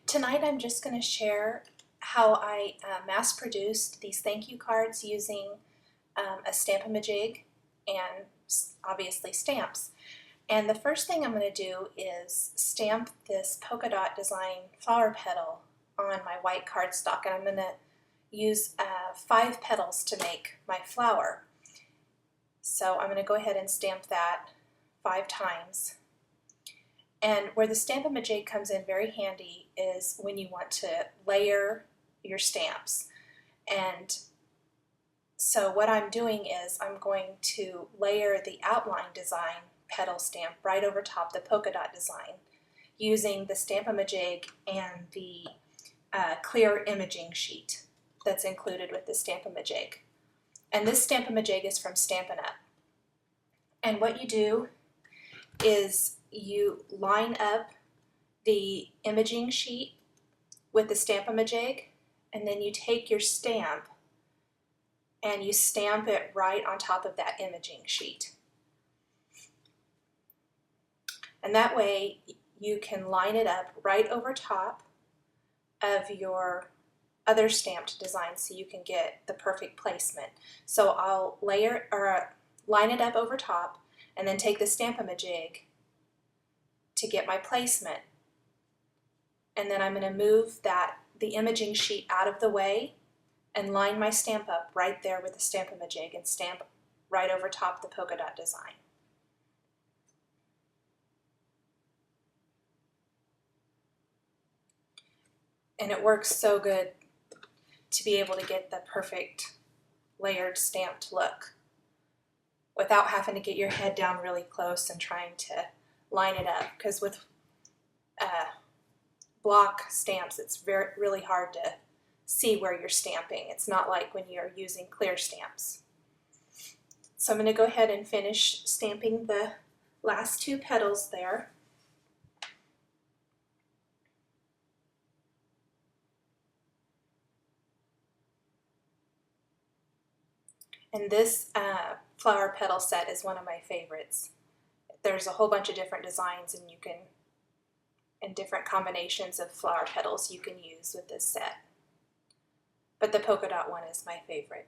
Tonight I'm just going to share how I mass-produced these thank you cards using a Stamp-a-ma-jig and obviously stamps. And the first thing I'm going to do is stamp this polka dot design flower petal on my white cardstock, and I'm going to use 5 petals to make my flower. So I'm going to go ahead and stamp that 5 times. And where the Stamp-a-ma-jig comes in very handy is when you want to layer your stamps. And so what I'm doing is I'm going to layer the outline design petal stamp right over top the polka dot design using the Stamp-a-ma-jig and the clear imaging sheet that's included with the Stamp-a-ma-jig. And this Stamp-a-ma-jig is from Stamp-a-ma. And what you do is you line up the imaging sheet with the Stamp-a-ma-jig, and then you take your stamp and you stamp it right on top of that imaging sheet. And that way you can line it up right over top of your other stamped design so you can get the perfect placement. So I'll line it up over top and then take the Stamp-a-ma-jig to get my placement. And then I'm going to move the imaging sheet out of the way and line my stamp up right there with the Stamp-a-ma-jig and stamp right over top the polka dot design. And it works so good to be able to get the perfect layered stamped look without having to get your head down really close and trying to line it up, because with block stamps it's really hard to see where you're stamping. It's not like when you're using clear stamps. So I'm going to go ahead and finish stamping the last 2 petals there. And this flower petal set is one of my favorites. There's a whole bunch of different designs and different combinations of flower petals you can use with this set. But the polka dot one is my favorite.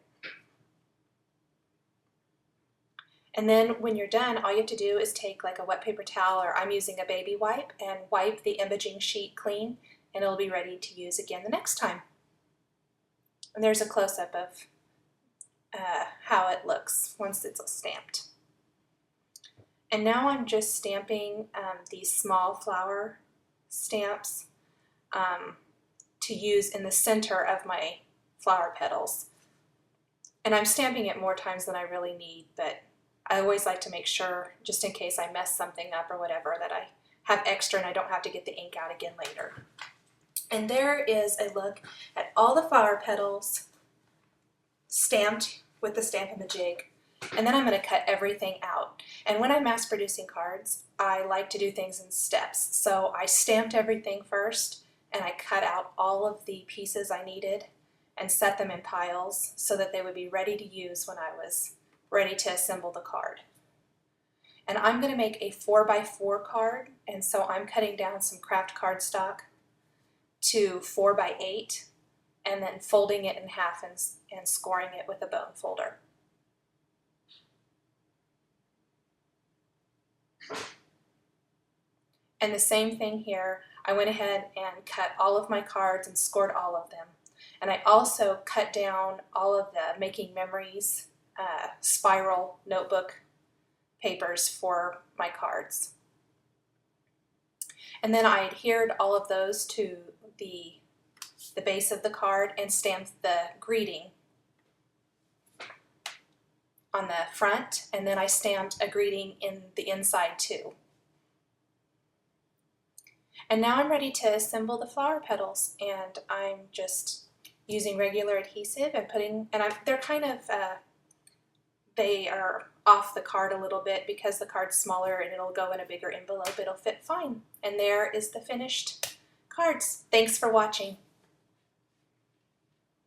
And then when you're done, all you have to do is take like a wet paper towel, or I'm using a baby wipe, and wipe the imaging sheet clean, and it'll be ready to use again the next time. And there's a close-up of how it looks once it's stamped. And now I'm just stamping these small flower stamps to use in the center of my flower petals. And I'm stamping it more times than I really need, but I always like to make sure, just in case I mess something up or whatever, that I have extra and I don't have to get the ink out again later. And there is a look at all the flower petals stamped with the Stamp-a-ma-jig. And then I'm going to cut everything out. And when I'm mass producing cards, I like to do things in steps. So I stamped everything first, and I cut out all of the pieces I needed and set them in piles so that they would be ready to use when I was ready to assemble the card. And I'm going to make a 4x4 card, and so I'm cutting down some craft cardstock to 4x8 and then folding it in half and scoring it with a bone folder. And the same thing here, I went ahead and cut all of my cards and scored all of them. And I also cut down all of the Making Memories spiral notebook papers for my cards. And then I adhered all of those to the base of the card and stamped the greeting on the front, and then I stamped a greeting in the inside too. And now I'm ready to assemble the flower petals, and I'm just using regular adhesive and they're kind of, they are off the card a little bit because the card's smaller and it'll go in a bigger envelope. It'll fit fine. And there is the finished cards. Thanks for watching.